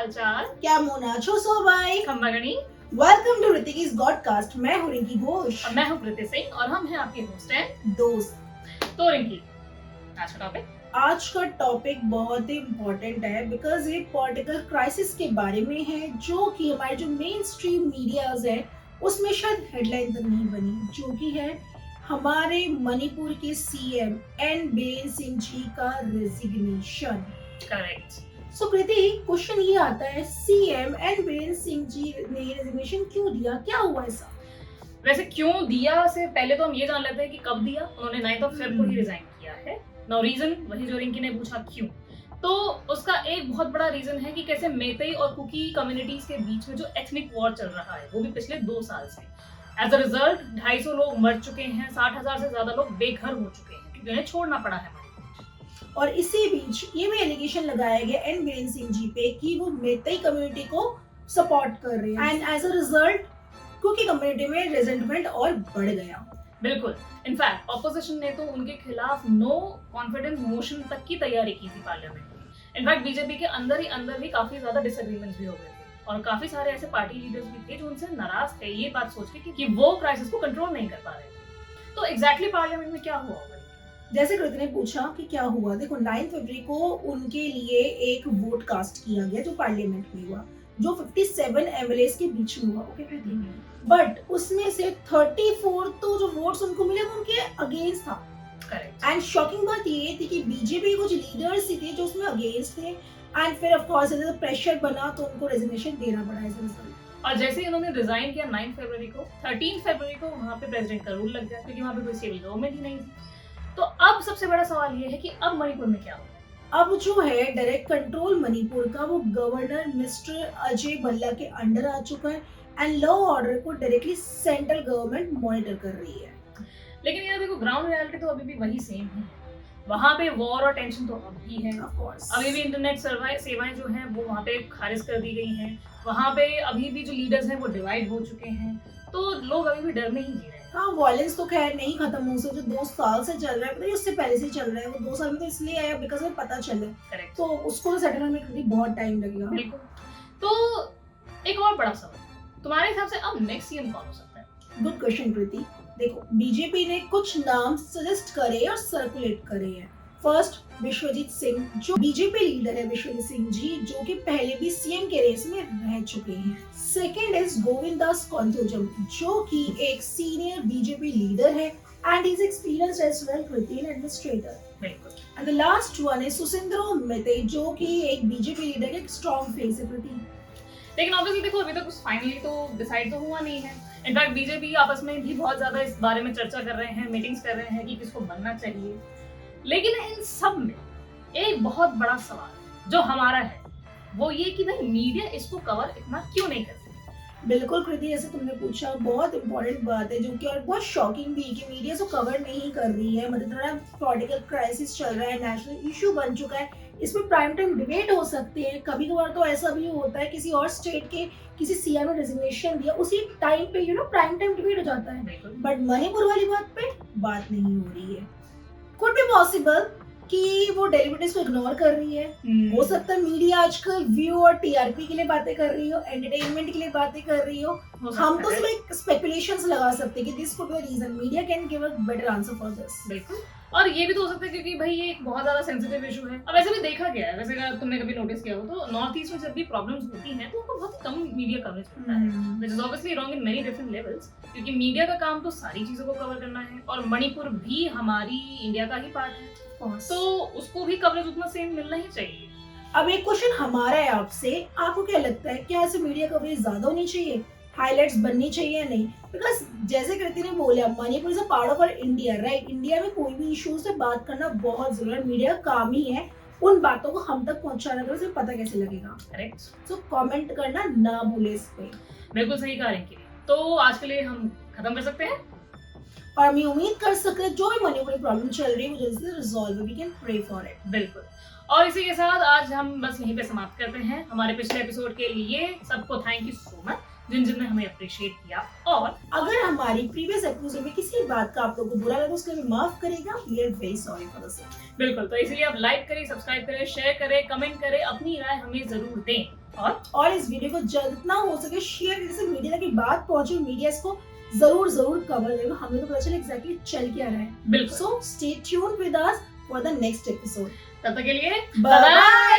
हालचाल? কেমন আছো সবাই? खम्बागणी। Welcome to Ritiki's podcast. मैं हूँ रिंकी घोष। और मैं हूँ कृति सिंह और हम हैं आपके होस्ट हैं दोस्त। तो रिंकी, आज का टॉपिक आज का टॉपिक बहुत ही इम्पोर्टेंट है बिकॉज ये पॉलिटिकल क्राइसिस के बारे में है जो कि हमारे जो मेन स्ट्रीम मीडियाज है उसमें शायद हेडलाइन तक नहीं बनी, जो कि है हमारे मणिपुर के सीएम एन बीरेन सिंह जी का रेजिग्नेशन। करेक्ट। सो कृति, क्वेश्चन ये आता है सीएम एन बीरेन सिंह जी ने रेजिग्नेशन क्यों दिया, क्या हुआ ऐसा? वैसे क्यों दिया से पहले तो हम ये जान लेते हैं कि कब दिया। उन्होंने 9 फेब को ही रिजाइन किया है। नाउ रीजन वही जो रिंकी ने पूछा क्यों, तो उसका एक बहुत बड़ा रीजन है कि कैसे मेतई और कुकी कम्युनिटीज के बीच में जो एथनिक वॉर चल रहा है वो भी पिछले 2 साल से। एज अ रिजल्ट 250 लोग मर चुके हैं, 60,000 से ज्यादा लोग बेघर हो चुके हैं क्योंकि उन्हें छोड़ना पड़ा है। और इसी बीच ये भी एलिगेशन लगाया गया एन बीरेन सिंह जी पे कि वो मेतई कम्युनिटी को सपोर्ट कर रहे हैं and as a result Kuki community में रेजेंटमेंट और बढ़ गया। बिल्कुल। इनफैक्ट ऑपोजिशन ने तो उनके खिलाफ नो कॉन्फिडेंस मोशन तक की तैयारी की थी पार्लियामेंट में। इनफैक्ट बीजेपी के अंदर ही काफी ज्यादा डिसएग्रीमेंट्स भी हो गए थे और काफी सारे ऐसे पार्टी लीडर्स भी थे जो उनसे नाराज थे ये बात सोच के कि वो क्राइसिस को कंट्रोल नहीं कर पा रहे थे। तो एग्जैक्टली पार्लियामेंट में क्या हुआ होगा? जैसे कृति ने पूछा कि क्या हुआ, देखो 9 फरवरी को उनके लिए एक वोट कास्ट किया गया जो पार्लियामेंट में हुआ, जो 57 एमएलएस के बीच में हुआ। ओके कृति, बट उसमें से 34 तो जो वोट्स उनको मिले वो उनके अगेंस्ट था। करेक्ट। एंड शॉकिंग बात ये थी कि बीजेपी कुछ लीडर्स थे जो उसमें अगेंस्ट थे एंड फिर ऑफ कोर्स जब प्रेशर बना तो उनको रेजिग्नेशन देना पड़ा एज अ रिजल्ट। और जैसे ही उन्होंने रिजाइन किया 9 फरवरी को, 13 फरवरी को वहां पे प्रेसिडेंट का रूल लग गया क्योंकि वहां पे कोई सिविल गवर्नमेंट ही नहीं थी। तो अब सबसे बड़ा सवाल ये है कि अब मणिपुर में क्या होगा? अब जो है डायरेक्ट कंट्रोल मणिपुर का वो गवर्नर मिस्टर अजय भल्ला के अंडर आ चुका है एंड लॉ ऑर्डर को डायरेक्टली सेंट्रल गवर्नमेंट मॉनिटर कर रही है। लेकिन यार देखो, ग्राउंड रियलिटी तो अभी भी वही सेम है। वहां पे वॉर और टेंशन तो अब भी है। अभी भी इंटरनेट सेवाएं जो हैं वो वहां पे खारिज कर दी गई हैं। वहां पे अभी भी जो लीडर्स हैं वो डिवाइड हो चुके हैं, तो लोग अभी भी डर में ही जी रहे हैं। हाँ, वायलेंस तो खैर नहीं खत्म हो सकता, जो 2 साल से चल रहा है, पता है उससे पहले से चल रहा है। वो 2 साल में तो इसलिए आया बिकॉज में पता चला। करेक्ट। तो उसको सेटल होने में बहुत टाइम लगेगा। बिल्कुल। तो एक और बड़ा सवाल, तुम्हारे हिसाब से अब नेक्स्ट सीएम कौन हो सकता है? गुड क्वेश्चन प्रीति। देखो, बीजेपी ने कुछ नाम सजेस्ट करे और सर्कुलेट करे हैं। फर्स्ट, विश्वजीत सिंह, जो बीजेपी लीडर है विश्वजीत सिंह जी, जो कि पहले भी सीएम के रेस में रह चुके हैं। सेकेंड इज गोविंद दास कोंथोजम, जो कि एक सीनियर बीजेपी लीडर है and is experienced as well कृति एडमिनिस्ट्रेटर। बिल्कुल। And the last one is Susindro Meetei, जो कि एक बीजेपी लीडर के स्ट्रॉन्ग फेस है कृति। लेकिन ऑब्वियसली देखो, अभी तक कुछ फाइनली तो डिसाइड तो हुआ नहीं है। इनफैक्ट बीजेपी आपस में भी बहुत ज्यादा इस बारे में चर्चा कर रहे हैं, मीटिंग्स कर रहे हैं कि किसको बनना चाहिए। लेकिन इन सब में एक बहुत बड़ा सवाल जो हमारा है वो ये कि भाई मीडिया इसको कवर इतना क्यों नहीं करती? बिल्कुल कृति, जैसे तुमने पूछा, बहुत इंपॉर्टेंट बात है जो कि और बहुत शॉकिंग भी है कि मीडिया इसको कवर नहीं कर रही है। मतलब थोड़ा पॉलिटिकल क्राइसिस चल रहा है, नेशनल इशू बन चुका है, इसमें प्राइम टाइम डिबेट हो सकते हैं। कभी कभार तो ऐसा भी होता है किसी और स्टेट के किसी सीएम ने रेजिग्नेशन दिया, उसी टाइम पे प्राइम टाइम डिबेट हो जाता है। बट मणिपुर वाली बात पे बात नहीं हो रही है। कुड बी पॉसिबल कि वो डेलिब्रेटिव्स को इग्नोर कर रही है। हो सकता है मीडिया आजकल व्यू और टीआरपी के लिए बातें कर रही हो, एंटरटेनमेंट के लिए बातें कर रही हो। हम तो सिर्फ स्पेकुलेशंस लगा सकते हैं कि this could be reason. Media can give a better answer for this. बिल्कुल। और ये भी तो हो सकता है क्योंकि भाई ये एक बहुत ज्यादा सेंसिटिव इशू है। अब ऐसे भी देखा गया है, वैसे अगर तुमने कभी नोटिस किया हो तो नॉर्थ ईस्ट में जब भी प्रॉब्लम्स होती हैं तो उनको बहुत कम मीडिया कवरेज मिलता है, which is obviously wrong in many different levels, क्योंकि मीडिया का काम तो सारी चीजों को कवर करना है और मणिपुर भी हमारी इंडिया का ही पार्ट है, तो उसको भी कवरेज उतना सेम मिलना ही चाहिए। अब एक क्वेश्चन हमारा है आपसे, आपको क्या लगता है क्या ऐसे मीडिया कवरेज ज्यादा होनी चाहिए, हाइलाइट्स बननी चाहिए या नहीं? बिकॉज जैसे कृति ने बोला, Manipur is a part of our India, right? India में कोई भी इशू से बात करना बहुत जरूरी है। मीडिया काम ही है उन बातों को हम तक पहुंचाना, तो उसे पता कैसे लगेगा। करेक्ट। सो कमेंट करना ना भूले इस पे। बिल्कुल सही कहा रिंकी। तो आज के लिए हम खत्म कर सकते हैं और हम उम्मीद कर सकते हैं जो भी मणिपुर प्रॉब्लम चल रही है वो जल्दी से resolve, we can pray for it. बिल्कुल। और इसी के साथ आज हम बस यहीं पे समाप्त करते हैं। हमारे पिछले एपिसोड के लिए सबको थैंक यू सो मच जिन ने हमें अप्रिशिएट किया। और अगर हमारी प्रीवियस एपिसोड में किसी बात का आप लोगों को बुरा लगा उसके लिए माफ करेगा, we are very sorry for this. बिल्कुल। तो इसलिए आप लाइक करें, सब्सक्राइब करें, शेयर करें, कमेंट करें, अपनी राय हमें जरूर दें। और इस वीडियो को जितना हो सके शेयर करें, जिससे मीडिया तक बात पहुंचे, मीडिया इसको जरूर कवर करेगा। हमें तो पता चले एग्जैक्टली चल क्या रहा है। बिल्कुल। So stay tuned with us for the next episode. तब तक के लिए बाय बाय।